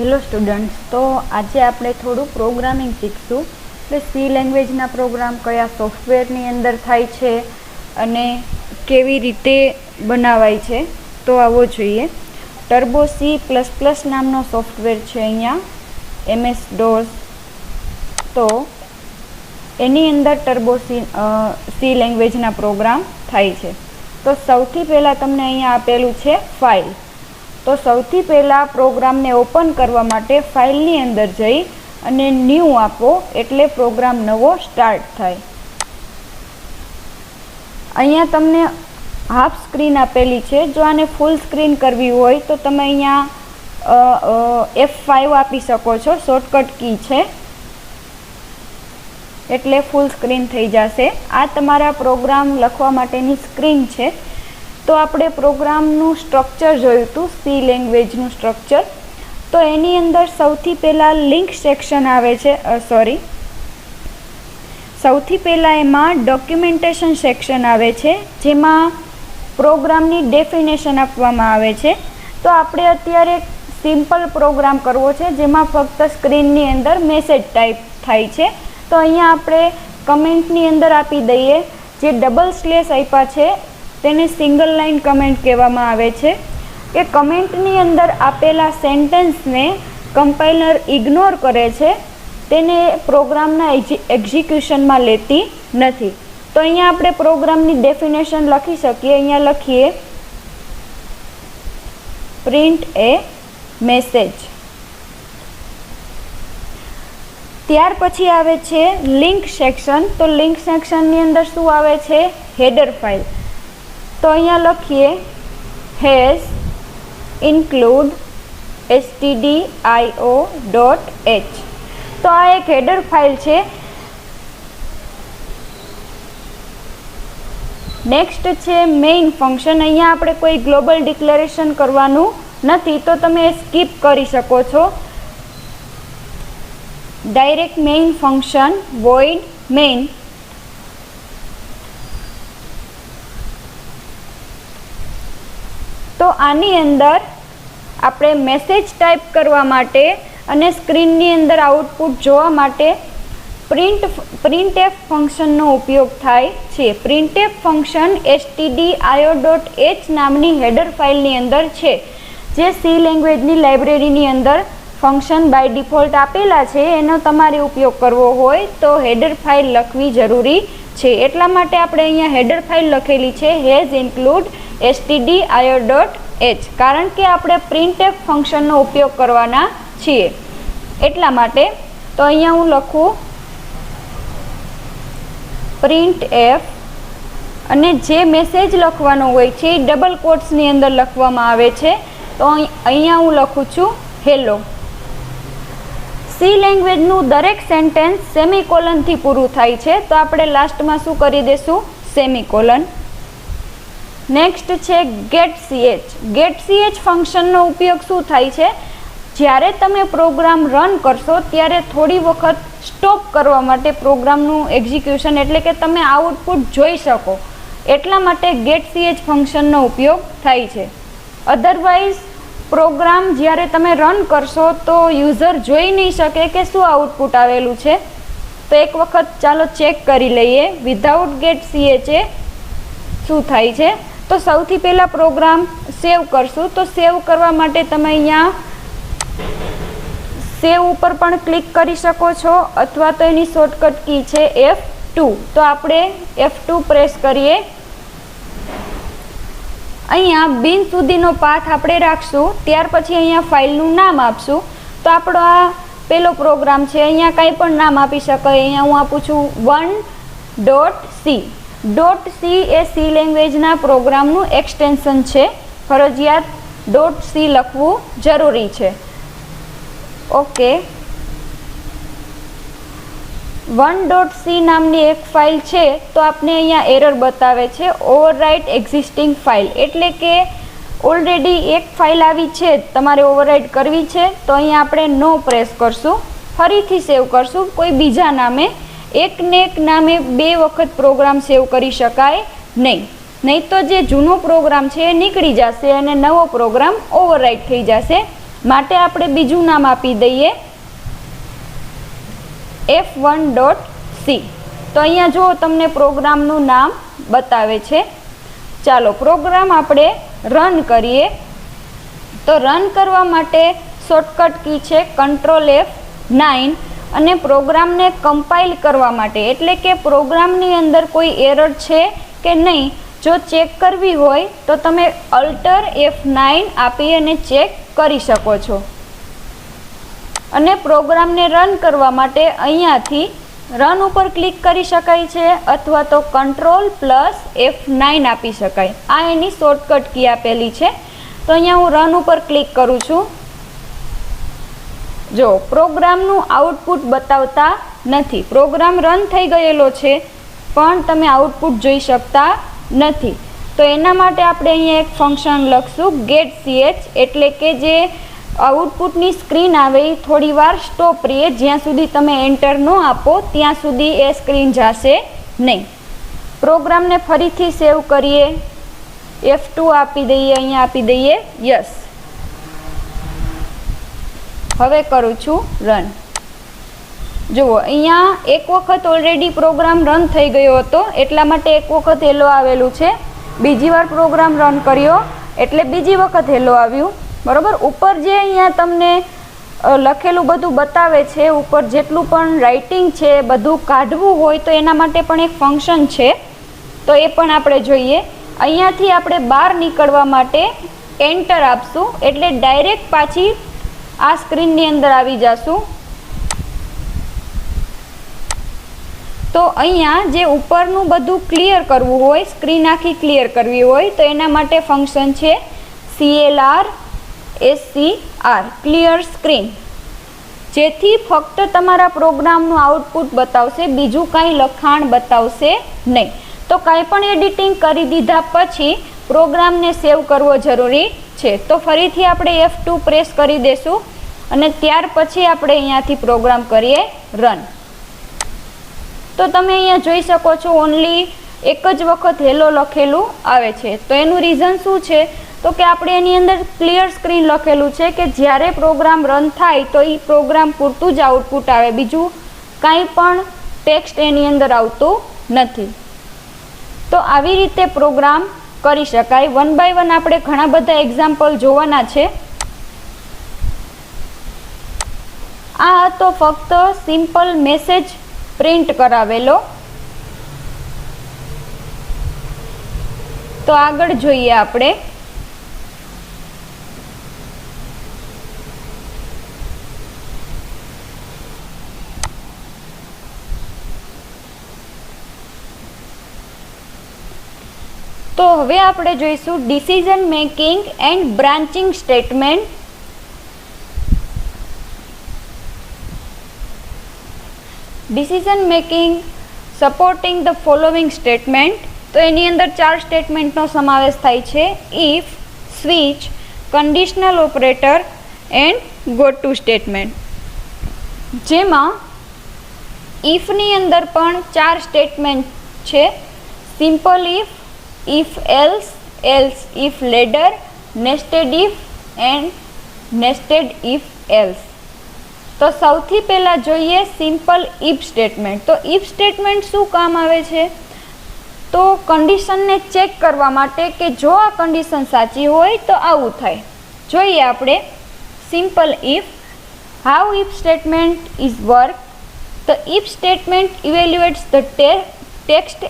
Hello students, તો આજે આપણે થોડું પ્રોગ્રામિંગ શીખશું. એટલે સી લેંગ્વેજના પ્રોગ્રામ કયા સોફ્ટવેરની અંદર થાય છે અને કેવી રીતે બનાવાય છે તો આવો જોઈએ. ટર્બો C++ નામનો સોફ્ટવેર છે અહીંયા, MS-DOS. તો એની અંદર ટર્બો સી લેંગ્વેજના પ્રોગ્રામ થાય છે. તો સૌથી પહેલાં તમને અહીંયા આપેલું છે ફાઇલ. તો સૌથી પહેલાં પ્રોગ્રામને ઓપન કરવા માટે ફાઇલની અંદર જઈ અને ન્યૂ આપો એટલે પ્રોગ્રામ નવો સ્ટાર્ટ થાય. અહીંયા તમને હાફ સ્ક્રીન આપેલી છે. જો આને ફૂલ સ્ક્રીન કરવી હોય તો તમે અહીંયા F5 આપી શકો છો, શોર્ટકટ કી છે, એટલે ફૂલ સ્ક્રીન થઈ જશે. આ તમારા પ્રોગ્રામ લખવા માટેની સ્ક્રીન છે. તો આપણે પ્રોગ્રામનું સ્ટ્રક્ચર જોયું હતું, સી લેંગ્વેજનું સ્ટ્રક્ચર. તો એની અંદર સૌથી પહેલાં લિંક સેક્શન આવે છે, સૌથી પહેલાં એમાં ડોક્યુમેન્ટેશન સેક્શન આવે છે, જેમાં પ્રોગ્રામની ડેફિનેશન આપવામાં આવે છે. તો આપણે અત્યારે સિમ્પલ પ્રોગ્રામ કરવો છે જેમાં ફક્ત સ્ક્રીનની અંદર મેસેજ ટાઈપ થાય છે. તો અહીંયા આપણે કમેન્ટની અંદર આપી દઈએ, જે ડબલ સ્લેશ આપ્યા છે તેને સિંગલ લાઇન કમેન્ટ કહેવામાં આવે છે. કે કમેન્ટની અંદર આપેલા સેન્ટેન્સને કમ્પાઇલર ઇગ્નોર કરે છે, તેને પ્રોગ્રામના એક્ઝિક્યુશનમાં લેતી નથી. તો અહીંયા આપણે પ્રોગ્રામની ડેફિનેશન લખી શકીએ. અહીંયા લખીએ પ્રિન્ટ એ મેસેજ. ત્યાર પછી આવે છે લિંક સેક્શન. તો લિંક સેક્શનની અંદર શું આવે છે? Header file. તો અહીંયા લખીએ હેઝ ઇન્ક્લુડ stdio.h. તો આ એક હેડર ફાઇલ છે. નેક્સ્ટ છે મેઇન ફંક્શન. અહીંયા આપણે કોઈ ગ્લોબલ ડિક્લેરેશન કરવાનું નથી, તો તમે સ્કીપ કરી શકો છો. Direct main function void main. તો આની અંદર આપણે મેસેજ ટાઈપ કરવા માટે અને સ્ક્રીનની અંદર આઉટપુટ જોવા માટે printf ફંક્શનનો ઉપયોગ થાય છે. printf ફંક્શન stdio.h નામની હેડર ફાઇલની અંદર છે, જે સી લેંગ્વેજની લાઇબ્રેરીની અંદર ફંક્શન બાય ડિફોલ્ટ આપેલા છે. એનો તમારે ઉપયોગ કરવો હોય તો હેડર ફાઇલ લખવી જરૂરી છે. એટલા માટે આપણે અહીંયા હેડર ફાઇલ લખેલી છે હેઝ ઇન્ક્લુડ stdio.h, કારણ કે આપણે printf ફંક્શનનો ઉપયોગ કરવાના છીએ એટલા માટે. તો અહીંયા હું લખું printf અને જે મેસેજ લખવાનો હોય છે એ ડબલ કોટ્સની અંદર લખવામાં આવે છે. તો અહીંયા હું લખું છું હેલો. સી લેંગ્વેજનું દરેક સેન્ટેન્સ સેમિકોલનથી પૂરું થાય છે, તો આપણે લાસ્ટમાં શું કરી દઈશું? સેમિકોલન. નેક્સ્ટ છે getch. getch ફંક્શનનો ઉપયોગ શું થાય છે? જ્યારે તમે પ્રોગ્રામ રન કરશો ત્યારે થોડી વખત સ્ટોપ કરવા માટે પ્રોગ્રામનું એક્ઝિક્યુશન, એટલે કે તમે આઉટપુટ જોઈ શકો એટલા માટે getch ફંક્શનનો ઉપયોગ થાય છે. અધરવાઇઝ પ્રોગ્રામ જ્યારે તમે રન કરશો તો યુઝર જોઈ નહીં શકે કે શું આઉટપુટ આવેલું છે. તો એક વખત ચાલો ચેક કરી લઈએ વિધાઉટ getch શું થાય છે. તો સૌથી પહેલાં પ્રોગ્રામ સેવ કરશું. તો સેવ કરવા માટે તમે અહીંયા સેવ ઉપર પણ ક્લિક કરી શકો છો, અથવા તો એની શોર્ટકટ કી છે F2. તો આપણે F2 પ્રેસ કરીએ. અહીંયા બિન સુધીનો પાથ આપણે રાખશું. ત્યાર પછી અહીંયા ફાઇલનું નામ આપશું. તો આપણો આ પહેલો પ્રોગ્રામ છે, અહીંયા કંઈ પણ નામ આપી શકાય. અહીંયા હું આપું છું 1.c. .c એ સી લેંગ્વેજના પ્રોગ્રામનું એક્સટેન્શન છે. ફરજિયાત .c લખવું જરૂરી છે. ઓકે. 1.c નામની એક ફાઇલ છે. તો આપણે અહીંયા એરર બતાવે છે ઓવરરાઇટ એક્ઝિસ્ટિંગ ફાઇલ, એટલે કે ઓલરેડી એક ફાઇલ આવી છે, તમારે ઓવરરાઇટ કરવી છે. તો અહીંયા આપણે નો પ્રેસ કરશું, ફરીથી સેવ કરશું કોઈ બીજા નામે. એકને એક નામે બે વખત પ્રોગ્રામ સેવ કરી શકાય નહીં તો જે જૂનો પ્રોગ્રામ છે એ નીકળી જશે અને નવો પ્રોગ્રામ ઓવરરાઇટ થઈ જશે. માટે આપણે બીજું નામ આપી દઈએ f1.c. તો અહીંયા જો તમને પ્રોગ્રામનું નામ બતાવે છે. ચાલો પ્રોગ્રામ આપણે રન કરીએ. તો રન કરવા માટે શોર્ટકટ કી છે Ctrl F9 અને પ્રોગ્રામને કમ્પાઇલ કરવા માટે એટલે કે પ્રોગ્રામની અંદર કોઈ એરર છે કે નહીં જો ચેક કરવી હોય તો તમે Alt F9 આપી અને ચેક કરી શકો છો. અને પ્રોગ્રામને રન કરવા માટે અહીંયાથી રન ઉપર ક્લિક કરી શકાય છે અથવા તો Ctrl F9 આપી શકાય. આ એની શોર્ટકટ કી આપેલી છે. તો અહીંયા હું રન ઉપર ક્લિક કરું છું. જો પ્રોગ્રામનું આઉટપુટ બતાવતા નથી. પ્રોગ્રામ રન થઈ ગયેલો છે પણ તમે આઉટપુટ જોઈ શકતા નથી. તો એના માટે આપણે અહીંયા એક ફંક્શન લખશું getch, એટલે કે જે આઉટપુટની સ્ક્રીન આવે એ થોડી વાર સ્ટોપ રહે. જ્યાં સુધી તમે એન્ટર ન આપો ત્યાં સુધી એ સ્ક્રીન જશે નહીં. પ્રોગ્રામને ફરીથી સેવ કરીએ. F2 આપી દઈએ, અહીંયા આપી દઈએ યસ. હવે કરું છું રન. જુઓ અહીંયા એક વખત ઓલરેડી પ્રોગ્રામ રન થઈ ગયો હતો એટલા માટે એક વખત હેલો આવેલું છે. બીજી વાર પ્રોગ્રામ રન કર્યો એટલે બીજી વખત હેલો આવ્યું. બરાબર. ઉપર જે અહીંયા તમને લખેલું બધું બતાવે છે, ઉપર જેટલું પણ રાઇટિંગ છે બધું કાઢવું હોય તો એના માટે પણ એક ફંક્શન છે. તો એ પણ આપણે જોઈએ. અહીંયાથી આપણે બહાર નીકળવા માટે એન્ટર આપશું એટલે ડાયરેક્ટ પાછી આ સ્ક્રીનની અંદર આવી જશું. તો અહીંયા જે ઉપરનું બધું ક્લિયર કરવું હોય, સ્ક્રીન આખી ક્લિયર કરવી હોય તો એના માટે ફંક્શન છે CLR ક્લિયર સ્ક્રીન, જેથી ફક્ત તમારા પ્રોગ્રામનું આઉટપુટ બતાવશે, બીજું કાંઈ લખાણ બતાવશે નહીં. તો કાંઈ પણ એડિટિંગ કરી દીધા પછી પ્રોગ્રામને સેવ કરવો જરૂરી છે. તો ફરીથી આપણે F2 પ્રેસ કરી દેશું અને ત્યાર પછી આપણે અહીંયાથી પ્રોગ્રામ કરીએ રન. તો તમે અહીંયા જોઈ શકો છો ઓનલી એક જ વખત હેલો લખેલું આવે છે. તો એનું રીઝન શું છે તો કે આપણે એની અંદર ક્લિયર સ્ક્રીન લખેલું છે કે જ્યારે પ્રોગ્રામ રન થાય તો એ પ્રોગ્રામ પૂરતું જ આઉટપુટ આવે, બીજું કાંઈ પણ ટેક્સ્ટ એની અંદર આવતું નથી. તો આવી રીતે પ્રોગ્રામ કરી શકાય. વન બાય વન આપણે ઘણા બધા એક્ઝામ્પલ જોવાના છે. આ હતો ફક્ત સિમ્પલ મેસેજ પ્રિન્ટ કરાવેલો. તો આગળ જોઈએ આપણે. તો હવે આપણે જોઈશું decision making and branching statement. Decision making supporting the following statement. તો એની અંદર 4 સ્ટેટમેન્ટનો સમાવેશ થાય છે: if, switch, conditional operator and go to statement. જેમાં ઇફની અંદર પણ 4 સ્ટેટમેન્ટ છે: simple if else, else if ladder, nested if and nested if else. તો સૌથી પહેલાં જોઈએ સિમ્પલ ઇફ સ્ટેટમેન્ટ. તો ઇફ સ્ટેટમેન્ટ શું કામ આવે છે? તો કન્ડિશનને ચેક કરવા માટે કે જો આ કન્ડિશન સાચી હોય તો આવું થાય. જોઈએ આપણે simple if. How if statement is work? તો if statement evaluates the text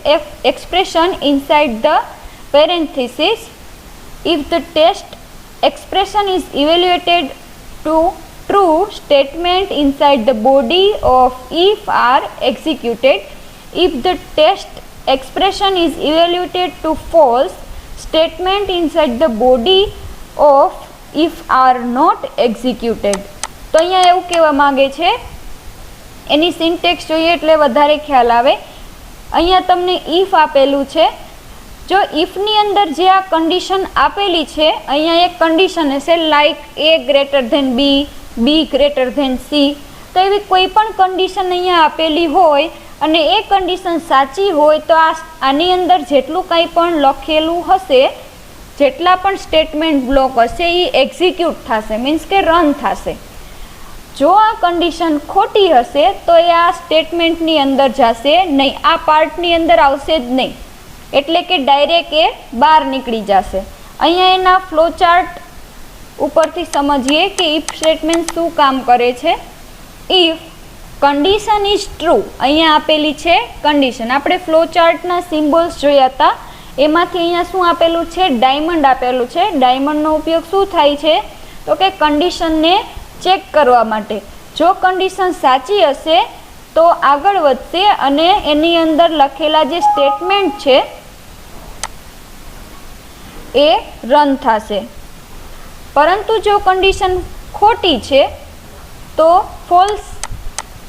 expression inside the parenthesis. If the text expression is evaluated to true, statement inside the body of if are executed. If the text expression is evaluated to false, statement inside the body of if are not executed. તો અહીંયા એવું કહેવા માંગે છે, એની syntax જોઈએ એટલે વધારે ખ્યાલ આવે. અહીંયા તમને ઇફ આપેલું છે. જો ઇફની અંદર જે આ કન્ડિશન આપેલી છે, અહીંયા એક કન્ડિશન હશે like A greater than B, B greater than C. તો એવી કોઈ પણ કન્ડિશન અહીંયા આપેલી હોય અને એ કન્ડિશન સાચી હોય તો આની અંદર જેટલું કંઈ પણ લખેલું હશે જેટલા પણ સ્ટેટમેન્ટ બ્લોક હશે એ એક્ઝિક્યુટ થશે, મીન્સ કે રન થશે. જો આ કન્ડિશન ખોટી હશે તો એ આ સ્ટેટમેન્ટની અંદર જશે નહીં, આ પાર્ટની અંદર આવશે જ નહીં, એટલે કે ડાયરેક્ટ એ બહાર નીકળી જશે. અહીંયા એના ફ્લોચાર્ટ ઉપરથી સમજીએ કે ઇફ સ્ટેટમેન્ટ શું કામ કરે છે. ઇફ કન્ડિશન ઇઝ ટ્રુ, અહીંયા આપેલી છે કન્ડિશન. આપણે ફ્લોચાર્ટના સિમ્બોલ્સ જોયા હતા, એમાંથી અહીંયા શું આપેલું છે, ડાયમંડ આપેલું છે. ડાયમંડનો ઉપયોગ શું થાય છે તો કે કન્ડિશનને ચેક કરવા માટે. જો કન્ડિશન સાચી હશે તો આગળ વધશે અને એની અંદર લખેલા જે સ્ટેટમેન્ટ છે એ રન થશે. પરંતુ જો કન્ડિશન ખોટી છે તો ફોલ્સ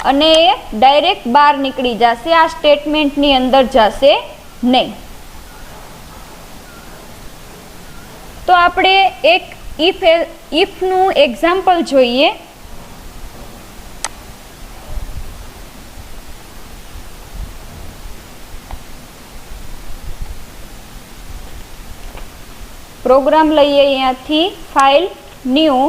અને એ ડાયરેક્ટ બહાર નીકળી જશે, આ સ્ટેટમેન્ટની અંદર જશે નહીં. તો આપણે એક ઇફનું એક્ઝામ્પલ જોઈએ. પ્રોગ્રામ લઈએ અહીંયાથી, ફાઇલ, ન્યૂ,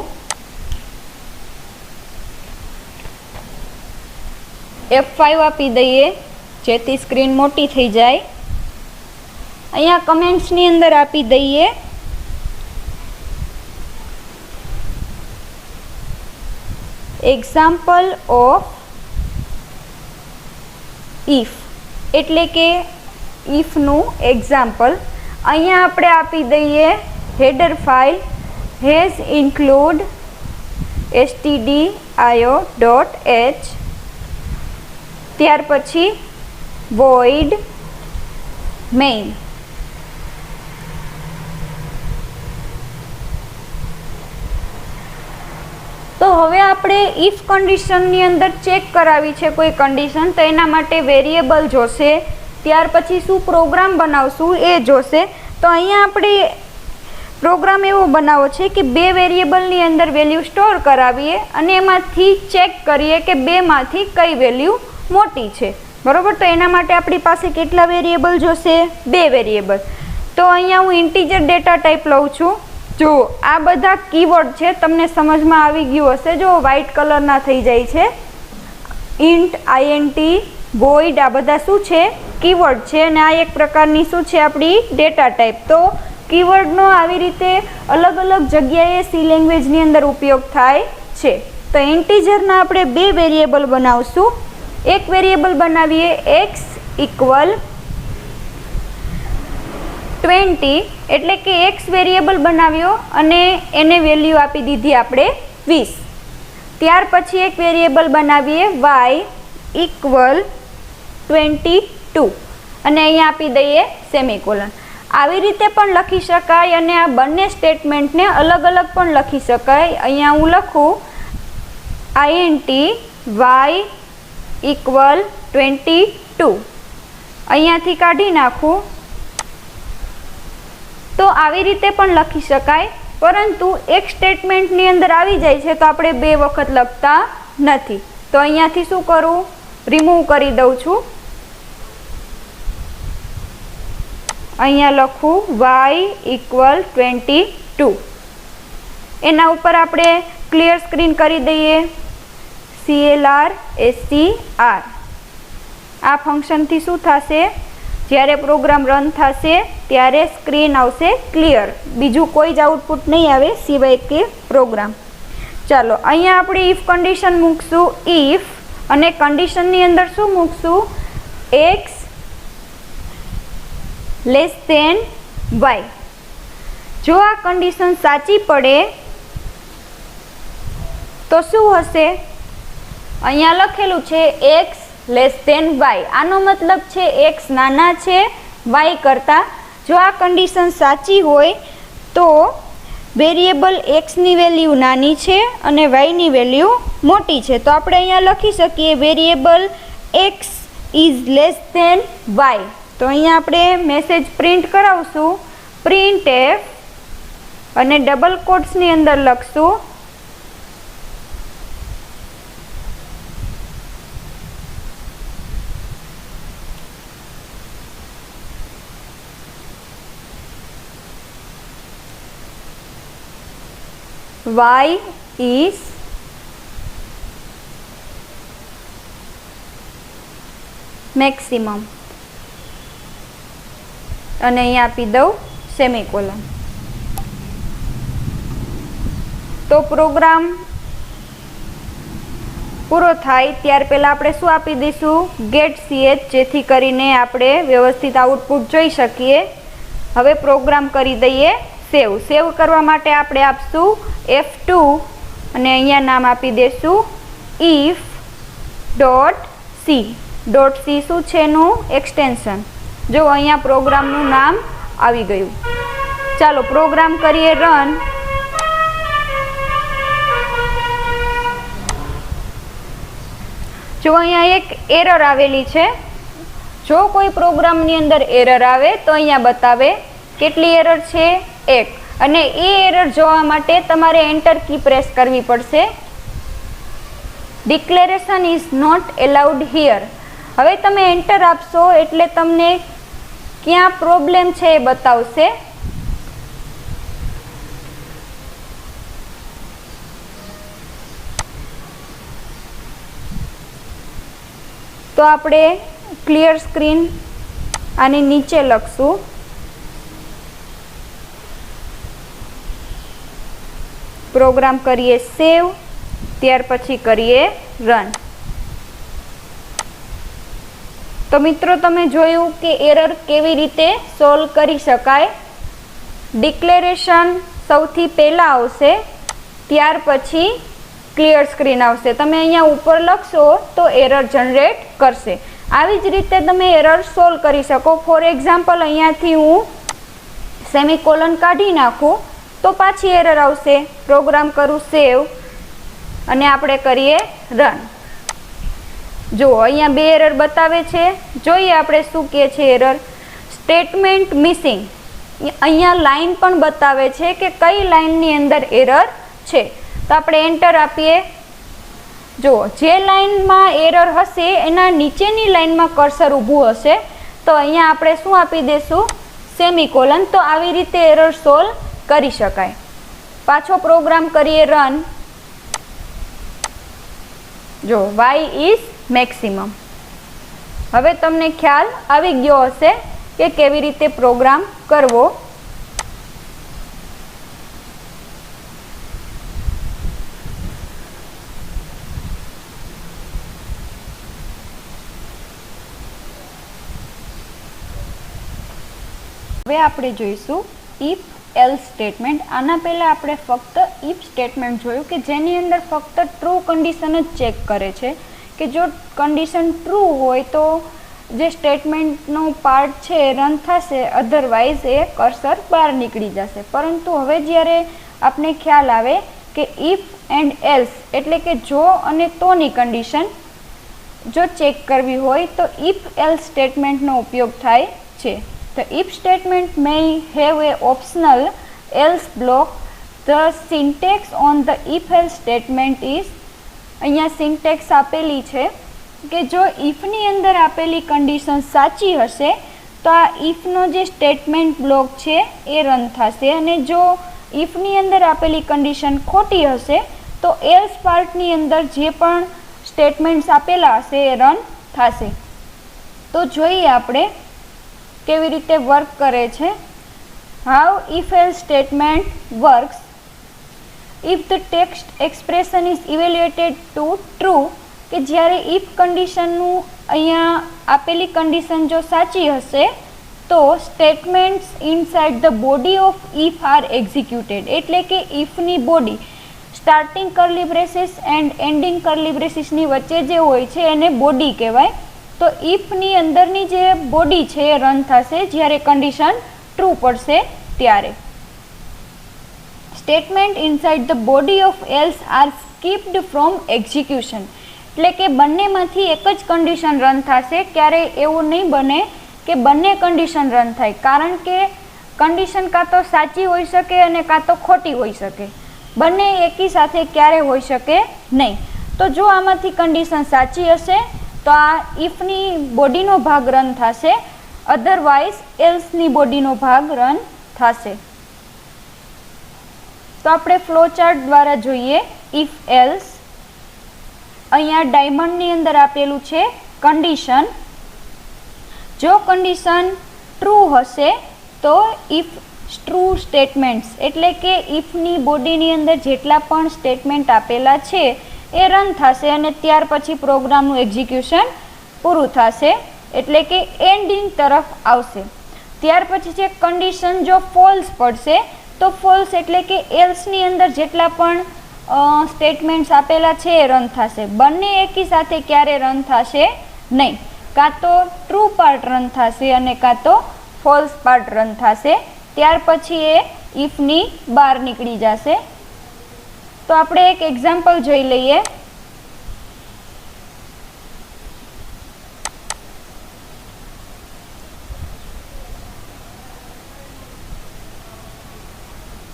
F5 આપી દઈએ જેથી સ્ક્રીન મોટી થઈ જાય. અહીંયા કમેન્ટ્સની અંદર આપી દઈએ એક્ઝામ્પલ ઓફ ઇફ, એટલે કે ઇફનું એક્ઝામ્પલ. અહીંયા આપણે આપી દઈએ header file has include stdio.h, ત્યાર પછી void main. તો હવે આપણે ઇફ કન્ડિશનની અંદર ચેક કરાવી છે કોઈ કન્ડિશન, તો એના માટે વેરિયેબલ જોશે, ત્યાર પછી શું પ્રોગ્રામ બનાવશું એ જોશે. તો અહીંયા આપણે પ્રોગ્રામ એવો બનાવો છે કે બે વેરિયેબલની અંદર વેલ્યુ સ્ટોર કરાવીએ અને એમાંથી ચેક કરીએ કે બેમાંથી કઈ વેલ્યુ મોટી છે, બરાબર. તો એના માટે આપણી પાસે કેટલા વેરિયેબલ જોશે, બે વેરિયેબલ. તો અહીંયા હું ઇન્ટીજર ડેટા ટાઈપ લઉં છું. જો આ બધા કીવર્ડ છે, તમને સમજમાં આવી ગયું હશે. જો વ્હાઇટ કલરના થઈ જાય છે, ઇન્ટ, આઈએનટી, વોઇડ, આ બધા શું છે, કીવર્ડ છે. અને આ એક પ્રકારની શું છે, આપણી ડેટા ટાઈપ. તો કીવર્ડનો આવી રીતે અલગ અલગ જગ્યાએ સી લેંગ્વેજની અંદર ઉપયોગ થાય છે. તો ઇન્ટીજરના આપણે બે વેરિયેબલ બનાવશું. એક વેરિયેબલ બનાવીએ x ઇક્વલ 20, એટલે કે x વેરિયેબલ બનાવ્યો અને એને વેલ્યુ આપી દીધી આપણે 20. ત્યાર પછી એક વેરિયેબલ બનાવીએ y ઇક્વલ 22 અને અહીંયા આપી દઈએ સેમિકોલન. આવી રીતે પણ લખી શકાય અને આ બંને સ્ટેટમેન્ટને અલગ અલગ પણ લખી શકાય. અહીંયા હું લખું આઈએનટી y ઇક્વલ 22, અહીંયાથી કાઢી નાખું. તો આવી રીતે પણ લખી શકાય, પરંતુ એક સ્ટેટમેન્ટની અંદર આવી જાય છે તો આપણે બે વખત લખતા નથી. તો અહીંયાથી શું કરું, રિમૂવ કરી દઉં છું. અહીંયા લખું y ઇક્વલ 22, એના ઉપર આપણે ક્લિયર સ્ક્રીન કરી દઈએ CLR SCR. આ ફંક્શનથી શું થશે, જ્યારે પ્રોગ્રામ રન થશે ત્યારે સ્ક્રીન આવશે ક્લિયર, બીજું કોઈ જ આઉટપુટ નહીં આવે સિવાય કે પ્રોગ્રામ. ચાલો અહીંયા આપણે ઇફ કન્ડિશન મૂકશું ઇફ, અને કન્ડિશનની અંદર શું મૂકશું, x લેસ ધેન y. જો આ કન્ડિશન સાચી પડે તો શું હશે, અહીંયા લખેલું છે x લેસ ધેન y. આનો મતલબ છે x નાના છે y કરતાં. જો આ કન્ડિશન સાચી હોય તો વેરિયેબલ x ની વેલ્યુ નાની છે અને y ની વેલ્યુ મોટી છે. તો આપણે અહીંયા લખી શકીએ variable x is less than y. તો અહીંયા આપણે મેસેજ પ્રિન્ટ કરાવશું પ્રિન્ટ એફ અને ડબલ કોટ્સની અંદર લખશું y is મેક્સિમમ અને અહીંયા આપી દઉં સેમિકોલન. તો પ્રોગ્રામ પૂરો થાય ત્યાર પહેલાં આપણે શું આપી દઈશું? ગેટ ch, જેથી કરીને આપણે વ્યવસ્થિત આઉટપુટ જોઈ શકીએ. હવે પ્રોગ્રામ કરી દઈએ સેવ. સેવ કરવા માટે આપણે આપશું F2 અને અહીંયા નામ આપી દઈશું if dot C. Dot C શું છે એનું એક્સટેન્શન. જો અહીંયા પ્રોગ્રામનું નામ આવી ગયું. ચાલો પ્રોગ્રામ કરીએ રન. જો અહીંયા એક એરર આવેલી છે. જો કોઈ પ્રોગ્રામની અંદર એરર આવે તો અહીંયા બતાવે કેટલી એરર છે? 1. અને એ એરર જોવા માટે તમારે એન્ટર કી પ્રેસ કરવી પડશે. Declaration is not allowed here. હવે તમે એન્ટર આપશો એટલે તમને ક્યાં પ્રોબ્લેમ છે એ બતાવશે. તો આપણે ક્લિયર સ્ક્રીન આની નીચે લખશું. પ્રોગ્રામ કરીએ સેવ, ત્યાર પછી કરીએ રન. તો મિત્રો તમે જોયું કે એરર કેવી રીતે સોલ્વ કરી શકાય. ડિક્લેરેશન સૌથી પહેલાં આવશે, ત્યાર પછી ક્લિયર સ્ક્રીન આવશે. તમે અહીંયા ઉપર લખશો તો એરર જનરેટ કરશે. આવી જ રીતે તમે એરર સોલ્વ કરી શકો. ફોર એક્ઝામ્પલ અહીંયાથી હું સેમિકોલન કાઢી નાખું તો પાછી એરર આવશે. પ્રોગ્રામ કરું સેવ અને આપણે કરીએ રન. જો અહીંયા 2 એરર બતાવે છે. જોઈએ આપણે શું કહે છે એરર. Statement missing. અહીંયા લાઈન પણ બતાવે છે કે કઈ લાઈનની અંદર એરર છે. તો આપણે એન્ટર આપીએ. જો જે લાઈનમાં એરર હશે એના નીચેની લાઈનમાં કર્સર ઊભું હશે તો અહીંયા આપણે શું આપી દઈશું? સેમિકોલન. તો આવી રીતે એરર સોલ્વ કરી શકાય. પાછો પ્રોગ્રામ કરીએ રન. જો y ઇઝ મેક્સિમમ. હવે તમને ખ્યાલ આવી ગયો હશે કે કેવી રીતે પ્રોગ્રામ કરવો. હવે આપણે જોઈશું ઇફ એલ્સ સ્ટેટમેન્ટ. આના પહેલાં આપણે ફક્ત ઇફ સ્ટેટમેન્ટ જોયું કે જેની અંદર ફક્ત ટ્રુ કન્ડિશન જ ચેક કરે છે કે જો કન્ડિશન ટ્રુ હોય તો જે સ્ટેટમેન્ટનો પાર્ટ છે એ રન થશે, અધરવાઇઝ એ કર્સર બહાર નીકળી જશે. પરંતુ હવે જ્યારે આપને ખ્યાલ આવે કે ઇફ એન્ડ એલ્સ એટલે કે જો અને તોની કન્ડિશન જો ચેક કરવી હોય તો ઇફ એલ્સ સ્ટેટમેન્ટનો ઉપયોગ થાય છે. The if statement may have a optional else block. The syntax on the if else statement is, અહીંયા સિન્ટેક્સ આપેલી છે કે જો ઇફની અંદર આપેલી કન્ડિશન સાચી હશે તો આ ઇફનો જે સ્ટેટમેન્ટ બ્લોક છે એ રન થશે, અને જો ઇફની અંદર આપેલી કન્ડિશન ખોટી હશે તો એલ્સ પાર્ટની અંદર જે પણ સ્ટેટમેન્ટ્સ આપેલા હશે એ રન થશે. તો જોઈએ આપણે કેવી રીતે વર્ક કરે છે. How if else statement works. If the text expression is evaluated to true, કે જ્યારે ઇફ કન્ડિશનનું અહીંયા આપેલી કન્ડિશન જો સાચી હશે તો statements inside the body of if are executed. એટલે કે ઇફની body starting curly braces and ending curly બ્રેસીસની વચ્ચે જે હોય છે એને બોડી કહેવાય. તો ઇફની અંદરની જે બોડી છે એ રન થશે જ્યારે કન્ડિશન ટ્રુ પડશે ત્યારે. Statement inside the body of else are skipped from execution. એટલે કે બંનેમાંથી એક જ કન્ડિશન રન થશે. ક્યારેય એવું નહીં બને કે બંને કન્ડિશન રન થાય, કારણ કે કન્ડિશન કાં તો સાચી હોઈ શકે અને કાં તો ખોટી હોઈ શકે. બંને એકી સાથે ક્યારે હોઈ શકે નહીં. તો જો આમાંથી કન્ડિશન સાચી હશે તો આ ઇફની બોડીનો ભાગ રન થશે, અધરવાઇઝ એલ્સની બોડીનો ભાગ રન થશે. तो આપણે ફ્લો ચાર્ટ દ્વારા જોઈએ. ઇફ એલ્સ અહીંયા ડાયમંડની અંદર આપેલું છે કન્ડિશન. જો કન્ડિશન ટ્રુ હશે તો ઇફ ટ્રુ સ્ટેટમેન્ટ્સ એટલે કે ઇફની બોડીની અંદર જેટલા પણ સ્ટેટમેન્ટ આપેલા છે એ રન થશે અને ત્યાર પછી પ્રોગ્રામનું એક્ઝિક્યુશન પૂરું થશે એટલે કે એન્ડિંગ તરફ આવશે. ત્યાર પછી છે કન્ડિશન જો ફોલ્સ પડશે તો ફોલ્સ એટલે કે એલ્સની અંદર જેટલા પણ સ્ટેટમેન્ટ્સ આપેલા છે એ રન થશે. બંને એકી સાથે ક્યારે રન થશે નહીં. કાં તો ટ્રુ પાર્ટ રન થશે અને કાં તો ફોલ્સ પાર્ટ રન થશે. ત્યાર પછી એ ઇફની બહાર નીકળી જશે. તો આપણે એક એક્ઝામ્પલ જોઈ લઈએ.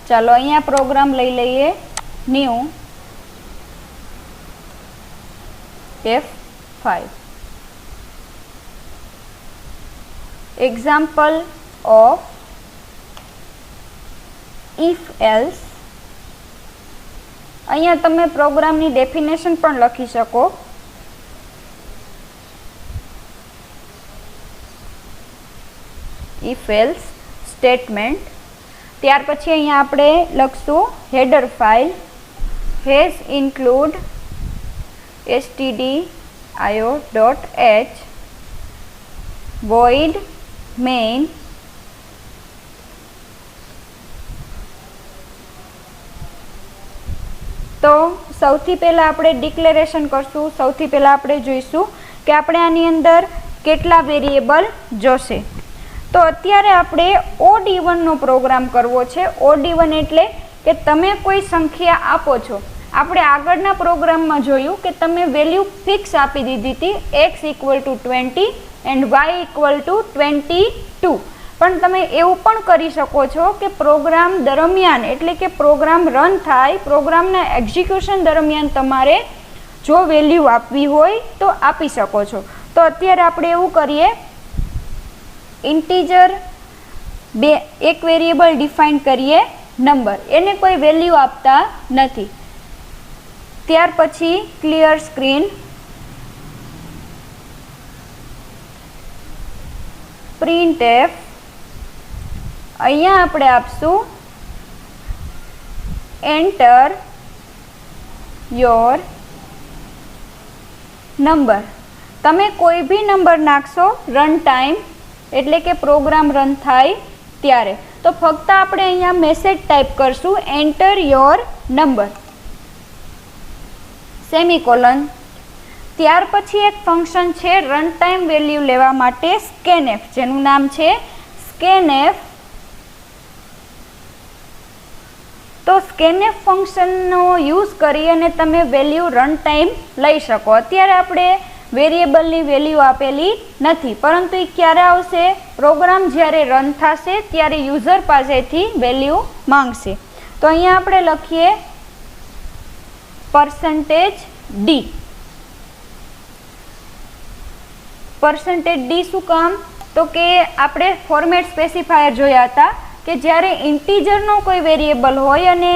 ચાલો અહીંયા પ્રોગ્રામ લઈ લઈએ. New F5 example of if else. અહીંયા તમે પ્રોગ્રામની ડેફિનેશન પણ લખી શકો. If else statement. ત્યાર પછી અહીંયા આપણે લખશું header file has include stdio.h void main તો સૌથી પહેલાં આપણે ડિક્લેરેશન કરશું. સૌથી પહેલાં આપણે જોઈશું કે આપણે આની અંદર કેટલા વેરિયેબલ જોશે. તો અત્યારે આપણે ઓડ ઇવનનો પ્રોગ્રામ કરવો છે. ઓડ ઇવન એટલે કે તમે કોઈ સંખ્યા આપો છો. આપણે આગળના પ્રોગ્રામમાં જોયું કે તમે વેલ્યુ ફિક્સ આપી દીધી હતી x = 20 એન્ડ y = 22. પણ તમે એવું પણ કરી શકો છો કે પ્રોગ્રામ દરમિયાન એટલે કે પ્રોગ્રામ રન થાય પ્રોગ્રામના એક્ઝિક્યુશન દરમિયાન તમારે જો વેલ્યુ આપવી હોય તો આપી શકો છો. તો અત્યારે આપણે એવું કરીએ, ઇન્ટીજર એક વેરિયેબલ ડિફાઇન કરીએ નંબર, એને કોઈ વેલ્યુ આપતા નથી. ત્યાર પછી ક્લિયર સ્ક્રીન, printf અહીંયા આપણે આપશું એન્ટર યોર નંબર. તમે કોઈ બી નંબર નાખશો રન ટાઈમ એટલે કે પ્રોગ્રામ રન થાય ત્યારે. તો ફક્ત આપણે અહીંયા મેસેજ ટાઈપ કરશું એન્ટર યોર નંબર સેમિકોલન. ત્યાર પછી એક ફંક્શન છે રન ટાઈમ વેલ્યુ લેવા માટે scanf, જેનું નામ છે scanf. તો scanf ફંક્શનનો યુઝ કરી અને તમે વેલ્યુ રન ટાઈમ લઈ શકો. અત્યારે આપણે વેરિયેબલની વેલ્યુ આપેલી નથી, પરંતુ એ ક્યારે આવશે? પ્રોગ્રામ જ્યારે રન થશે ત્યારે યુઝર પાસેથી વેલ્યુ માંગશે. તો અહીંયા આપણે લખીએ %d. %d શું કામ? તો કે આપણે ફોર્મેટ સ્પેસિફાયર જોયા હતા કે જ્યારે ઇન્ટીજરનો કોઈ વેરિયેબલ હોય અને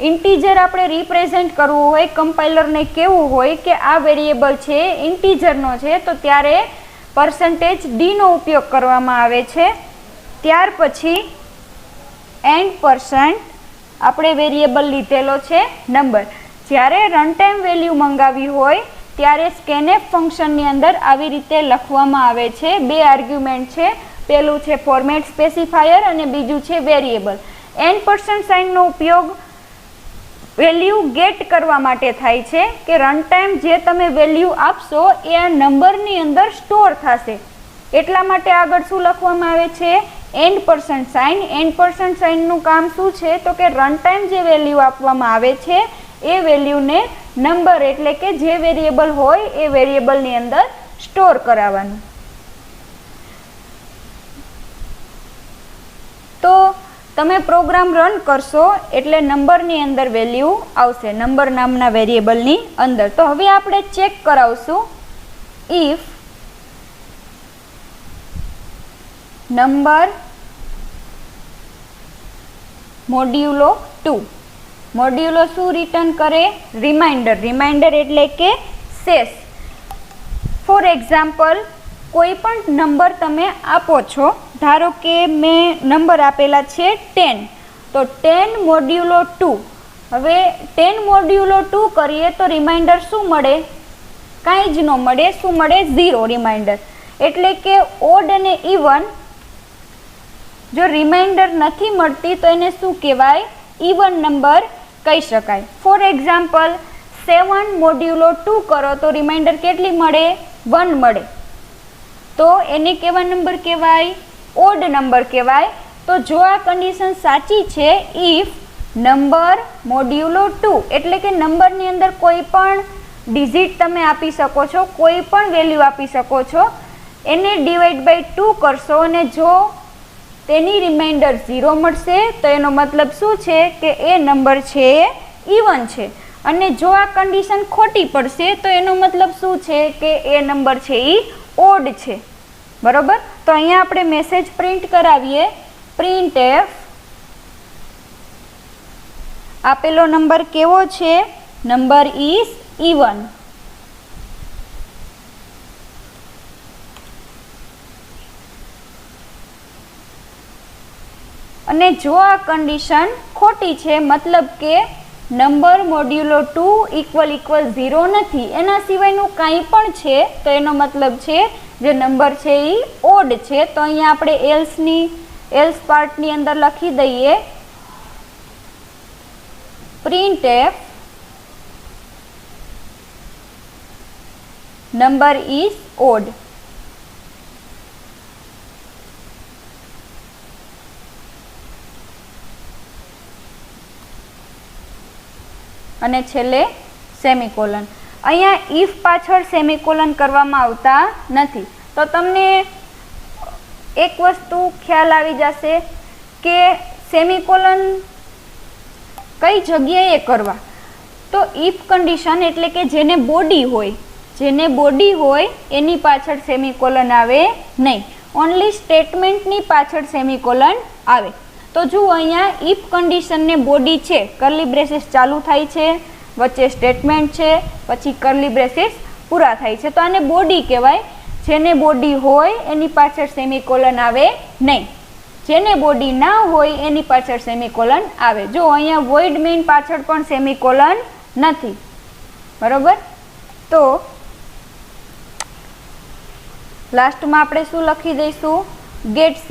ઇન્ટીજર આપણે રિપ્રેઝેન્ટ કરવું હોય, કમ્પાઇલરને કહેવું હોય કે આ વેરિયેબલ છે ઇન્ટીજરનો છે, તો ત્યારે %d નો ઉપયોગ કરવામાં આવે છે. ત્યાર પછી %, આપણે વેરિયેબલ લીધેલો છે નંબર. જ્યારે રન ટાઈમ વેલ્યુ મંગાવી હોય ત્યારે scanf ફંક્શનની અંદર આવી રીતે લખવામાં આવે છે. બે આર્ગ્યુમેન્ટ છે, પહેલું છે ફોર્મેટ સ્પેસિફાયર અને બીજું છે વેરિયેબલ. %નો ઉપયોગ વેલ્યુ ગેટ કરવા માટે થાય છે કે રન ટાઈમ જે તમે વેલ્યુ આપશો એ આ નંબરની અંદર સ્ટોર થશે. એટલા માટે આગળ શું લખવામાં આવે છે? %. નું કામ શું છે? તો કે રન ટાઈમ જે વેલ્યુ આપવામાં આવે છે એ વેલ્યુને નંબર એટલે કે જે વેરિયેબલ હોય એ વેરિયેબલની અંદર સ્ટોર કરાવવાનું. તો તમે પ્રોગ્રામ રન કરશો એટલે નંબરની અંદર વેલ્યુ આવશે, નંબર નામના વેરિયેબલની અંદર. તો હવે આપણે ચેક કરાવશું ઇફ નંબર મોડ્યુલો 2. મોડ્યુલો શું રિટર્ન કરે? રિમાઇન્ડર. રિમાઇન્ડર એટલે કે શેષ. ફોર એક્ઝામ્પલ, કોઈ પણ નંબર તમે આપો છો, ધારો કે મેં નંબર આપેલા છે 10, તો 10 મોડ્યુલો 2. હવે 10 મોડ્યુલો 2 કરીએ તો રિમાઇન્ડર શું મળે? કાંઈ જ ન મળે. શું મળે? 0 રિમાઇન્ડર. એટલે કે ઓડ અને ઇવન જો રિમાઇન્ડર નથી મળતી તો એને શું કહેવાય? ઇવન નંબર કહી શકાય. ફોર એક્ઝામ્પલ, 7 મોડ્યુલો 2 કરો તો રિમાઇન્ડર કેટલી મળે? 1 મળે. તો એને કેવા નંબર કહેવાય? ઓડ નંબર કહેવાય. તો જો આ કન્ડિશન સાચી છે, ઇફ નંબર મોડ્યુલો 2 એટલે કે નંબરની અંદર કોઈ પણ ડિજિટ તમે આપી શકો છો, કોઈ પણ વેલ્યુ આપી શકો છો, એને ડિવાઈડ બાય 2 કરશો અને જો તેની રિમાઇન્ડર 0 મળશે તો એનો મતલબ શું છે? કે એ નંબર છે ઇવન છે. અને જો આ કન્ડિશન ખોટી પડશે તો એનો મતલબ શું છે? કે એ નંબર છે એ ઓડ છે. બરોબર? તો અહીંયા આપણે મેસેજ પ્રિન્ટ કરાવીએ. પ્રિન્ટ એફ આપેલો નંબર કેવો છે? Number is even. અને જો આ કન્ડિશન ખોટી છે, મતલબ કે નંબર મોડ્યુલો 2 = 0 નથી, એના સિવાયનું કાંઈ પણ છે, તો એનો મતલબ છે જે નંબર છે એ ઓડ છે. તો અહીંયા આપણે એલ્સ પાર્ટની અંદર લખી દઈએ print F number is odd. અને છેલ્લે સેમિકોલન. અહીંયા ઇફ પાછળ સેમિકોલન કરવામાં આવતા નથી. તો તમને એક વસ્તુ ખ્યાલ આવી જશે કે સેમિકોલન કઈ જગ્યાએ કરવા. તો ઇફ કન્ડિશન એટલે કે જેને બોડી હોય એની પાછળ સેમિકોલન આવે નહીં. ઓનલી સ્ટેટમેન્ટની પાછળ સેમિકોલન આવે. તો જુઓ અહીંયા ઇફ કન્ડિશનને બોડી છે, કર્લી બ્રેસીસ ચાલુ થાય છે, વચ્ચે સ્ટેટમેન્ટ છે, પછી કર્લી બ્રેસીસ પૂરા થાય છે. તો આને બોડી કહેવાય. જેને બોડી હોય એની પાછળ સેમિકોલન આવે નહીં. જેને બોડી ના હોય એની પાછળ સેમિકોલન આવે. જો અહીંયા વોઇડ મેઇન પાછળ પણ સેમિકોલન નથી. બરોબર? તો લાસ્ટમાં આપણે શું લખી દઈશું? Gate ch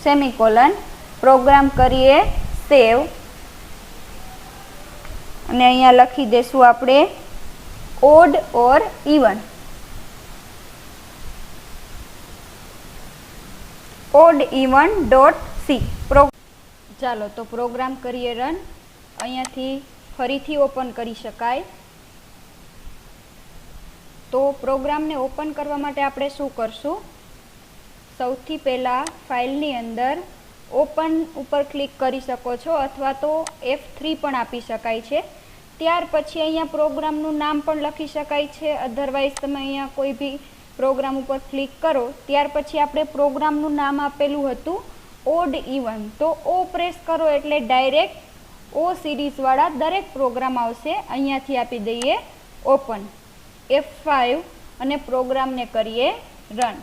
semicolon. પ્રોગ્રામ કરીએ સેવ અને અહીંયા લખી દઈશું આપણે ઓડ ઓર even. Odd even dot C. ચાલો તો પ્રોગ્રામ કરીએ રન. અહીંયાથી ફરીથી ઓપન કરી શકાય. તો પ્રોગ્રામને ઓપન કરવા માટે આપણે શું કરશું? સૌથી પહેલાં ફાઇલની અંદર ઓપન ઉપર ક્લિક કરી શકો છો, અથવા તો F3 પણ આપી શકાય છે. ત્યાર પછી અહીંયા પ્રોગ્રામનું નામ પણ લખી શકાય છે. અધરવાઇઝ તમે અહીંયા કોઈ બી પ્રોગ્રામ ઉપર ક્લિક કરો ત્યાર પછી આપણે પ્રોગ્રામનું નામ આપેલું હતું ઓડ ઇવન. તો ઓ પ્રેસ કરો એટલે ડાયરેક્ટ ઓ સિરીઝવાળા દરેક પ્રોગ્રામ આવશે. અહીંયાથી આપી દઈએ ઓપન, F5 અને પ્રોગ્રામને કરીએ રન.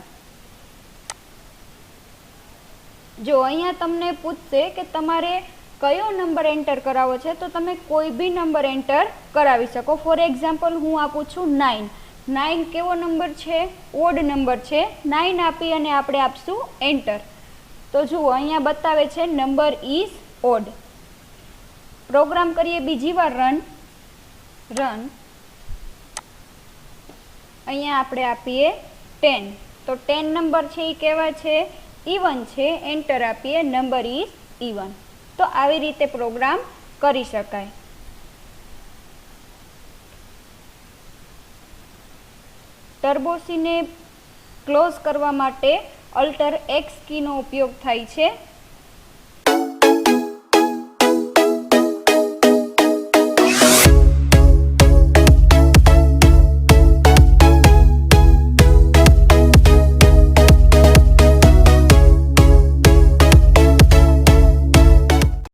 જો અહીંયા તમને પૂછશે કે તમારે કયો નંબર એન્ટર કરાવવો છે, તો તમે કોઈ બી નંબર એન્ટર કરાવી શકો. ફોર એક્ઝામ્પલ હું આપું છું 9. 9 કેવો નંબર છે? ઓડ નંબર છે. 9 આપી અને આપણે આપશું એન્ટર. તો જુઓ અહીંયા બતાવે છે નંબર ઇઝ ઓડ. પ્રોગ્રામ કરીએ બીજી વાર રન. અહીંયા આપણે આપીએ 10. તો 10 નંબર છે એ કેવા છે? ઇવન છે. એન્ટર આપીએ, નંબર ઇઝ ઇવન. તો આવી રીતે પ્રોગ્રામ કરી શકાય. ટર્બોસીને ક્લોઝ કરવા માટે Alt X કીનો ઉપયોગ થાય છે.